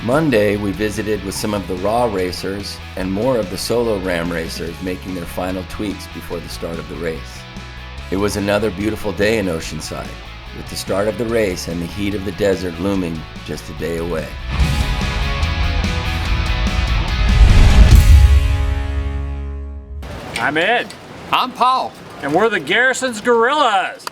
Monday, we visited with some of the RAW racers and more of the solo RAAM racers making their final tweaks before the start of the race. It was another beautiful day in Oceanside, with the start of the race and the heat of the desert looming just a day away. I'm Ed. I'm Paul. And we're the Garrison's Gorillas.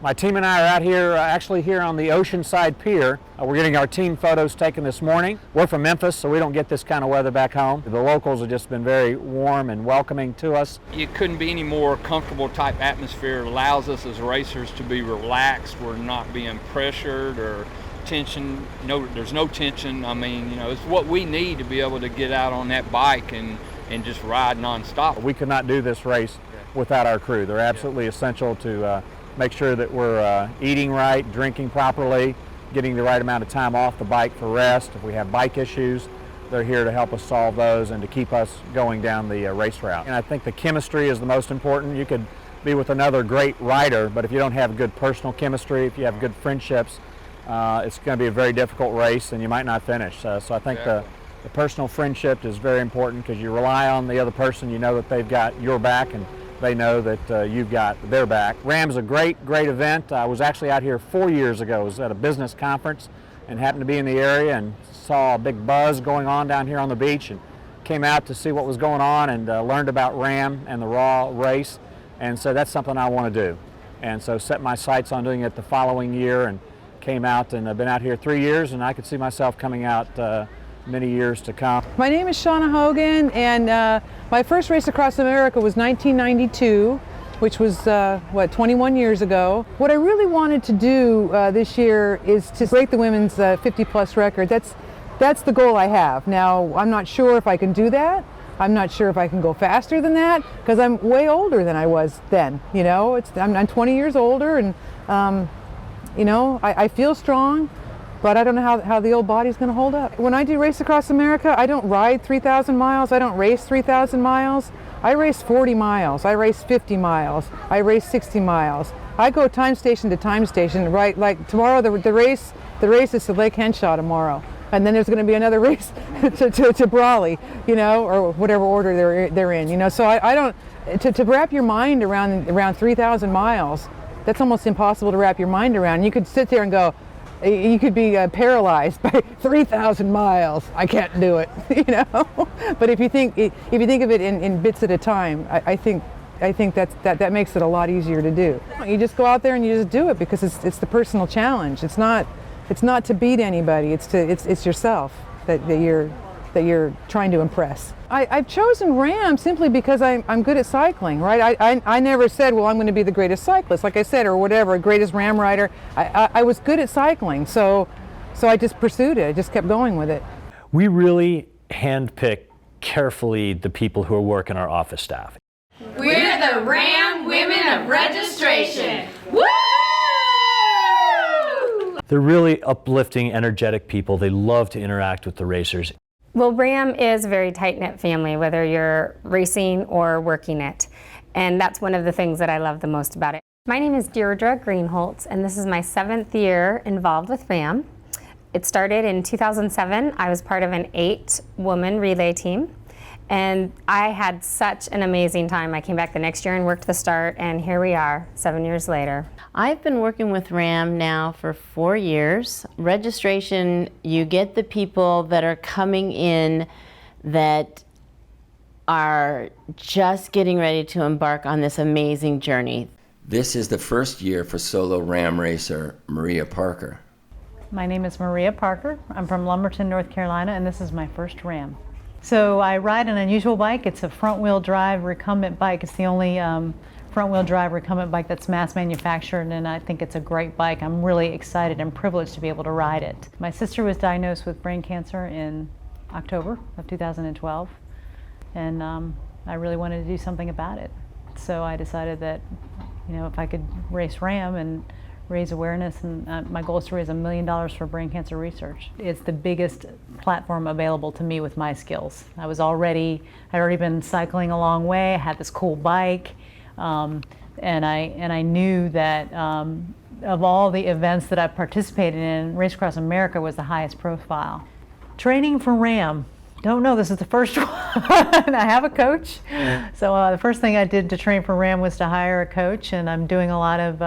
My team and I are out here, actually here on the Oceanside Pier. We're getting our team photos taken this morning. We're from Memphis, so we don't get this kind of weather back home. The locals have just been very warm and welcoming to us. It couldn't be any more comfortable type atmosphere. It allows us as racers to be relaxed. We're not being pressured or tension. No, there's no tension. I mean, you know, it's what we need to be able to get out on that bike and just ride nonstop. We could not do this race without our crew. They're absolutely essential to make sure that we're eating right, drinking properly, getting the right amount of time off the bike for rest. If we have bike issues, they're here to help us solve those and to keep us going down the race route. And I think the chemistry is the most important. You could be with another great rider, but if you don't have good personal chemistry, if you have good friendships, it's going to be a very difficult race and you might not finish. So I think the personal friendship is very important because you rely on the other person. You know that they've got your back and they know that you've got their back. RAAM's a great event. I was actually out here 4 years ago. I was at a business conference and happened to be in the area and saw a big buzz going on down here on the beach and came out to see what was going on and learned about RAAM and the RAW race. And so that's something I want to do. And so set my sights on doing it the following year and came out, and I've been out here 3 years and I could see myself coming out many years to come. My name is Shawna Hogan, and my first race across America was 1992, which was 21 years ago. What I really wanted to do this year is to break the women's 50-plus record. That's the goal I have. Now, I'm not sure if I can do that. I'm not sure if I can go faster than that because I'm way older than I was then. You know, I'm 20 years older, and you know, I feel strong, but I don't know how the old body's going to hold up. When I do Race Across America, I don't ride 3,000 miles. I don't race 3,000 miles. I race 40 miles. I race 50 miles. I race 60 miles. I go time station to time station. Right, like tomorrow, the race is to Lake Henshaw tomorrow, and then there's going to be another race to Brawley, you know, or whatever order they're in, you know. So I don't to wrap your mind around 3,000 miles. That's almost impossible to wrap your mind around. You could sit there and go, you could be paralyzed by 3,000 miles. I can't do it, you know. But if you think of it in bits at a time, I think that makes it a lot easier to do. You just go out there and you just do it because it's the personal challenge. It's not to beat anybody. It's yourself that you're trying to impress. I've chosen RAAM simply because I'm good at cycling, right? I never said, well, I'm going to be the greatest cyclist, like I said, or whatever, greatest RAAM rider. I was good at cycling, so I just pursued it. I just kept going with it. We really handpick carefully the people who are working our office staff. We're the RAAM Women of Registration. Woo! They're really uplifting, energetic people. They love to interact with the racers. Well, RAAM is a very tight-knit family, whether you're racing or working it. And that's one of the things that I love the most about it. My name is Deirdre Greenholtz, and this is my 7th year involved with RAAM. It started in 2007. I was part of an 8-woman relay team. And I had such an amazing time. I came back the next year and worked the start, and here we are, 7 years later. I've been working with RAAM now for 4 years. Registration, you get the people that are coming in that are just getting ready to embark on this amazing journey. This is the first year for solo RAAM racer Maria Parker. My name is Maria Parker. I'm from Lumberton, North Carolina, and this is my first RAAM. So I ride an unusual bike. It's a front-wheel drive recumbent bike. It's the only front-wheel drive recumbent bike that's mass manufactured, and I think it's a great bike. I'm really excited and privileged to be able to ride it. My sister was diagnosed with brain cancer in October of 2012, and I really wanted to do something about it. So I decided that, you know, if I could race RAAM and raise awareness, and my goal is to raise $1 million for brain cancer research. It's the biggest platform available to me with my skills. I'd already been cycling a long way. I had this cool bike. And I knew that of all the events that I've participated in, Race Across America was the highest profile. Training for RAAM. Don't know, this is the first one. I have a coach. So the first thing I did to train for RAAM was to hire a coach, and I'm doing a lot of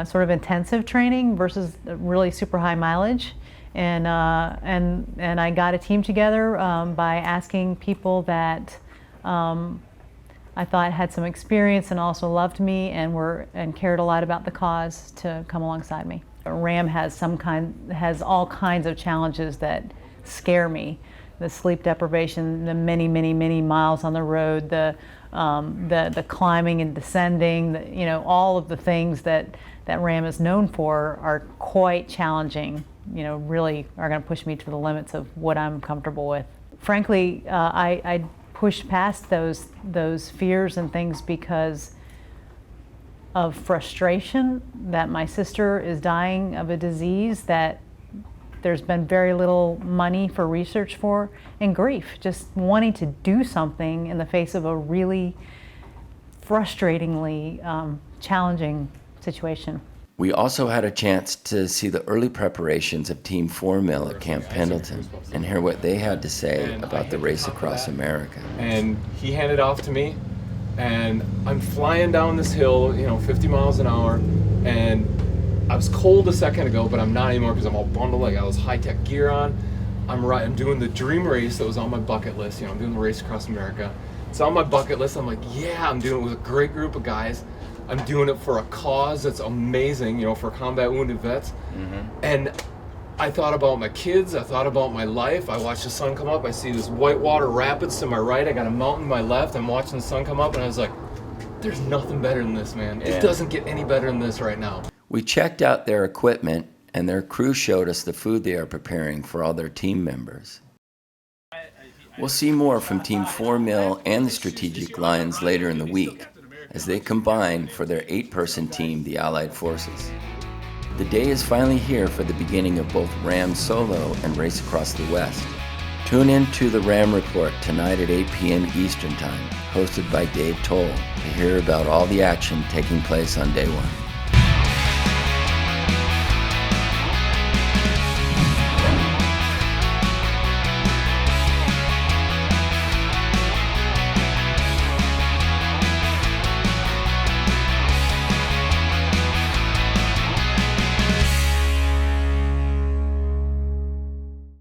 sort of intensive training versus really super high mileage. And I got a team together by asking people that I thought had some experience and also loved me and cared a lot about the cause to come alongside me. RAAM has all kinds of challenges that scare me. The sleep deprivation, the many miles on the road, the climbing and descending, all of the things that RAAM is known for are quite challenging. Really are going to push me to the limits of what I'm comfortable with. Frankly, I pushed past those fears and things because of frustration that my sister is dying of a disease that there's been very little money for research for, and grief, just wanting to do something in the face of a really frustratingly challenging situation. We also had a chance to see the early preparations of Team 4 Mill at Camp Pendleton and hear what they had to say about the Race Across America. And he handed off to me, and I'm flying down this hill, 50 miles an hour, and I was cold a second ago, but I'm not anymore because I'm all bundled. I got this high-tech gear on. I'm doing the dream race that was on my bucket list. I'm doing the Race Across America. It's on my bucket list. I'm like, yeah, I'm doing it with a great group of guys. I'm doing it for a cause that's amazing, for combat wounded vets. Mm-hmm. And I thought about my kids. I thought about my life. I watched the sun come up. I see this whitewater rapids to my right. I got a mountain to my left. I'm watching the sun come up, and I was like, there's nothing better than this, man. Yeah. It doesn't get any better than this right now. We checked out their equipment, and their crew showed us the food they are preparing for all their team members. We'll see more from Team 4 Mill and the Strategic Lions later in the week as they combine for their 8-person team, the Allied Forces. The day is finally here for the beginning of both RAAM Solo and Race Across the West. Tune in to the RAAM Report tonight at 8 p.m. Eastern Time, hosted by Dave Toll, to hear about all the action taking place on day one.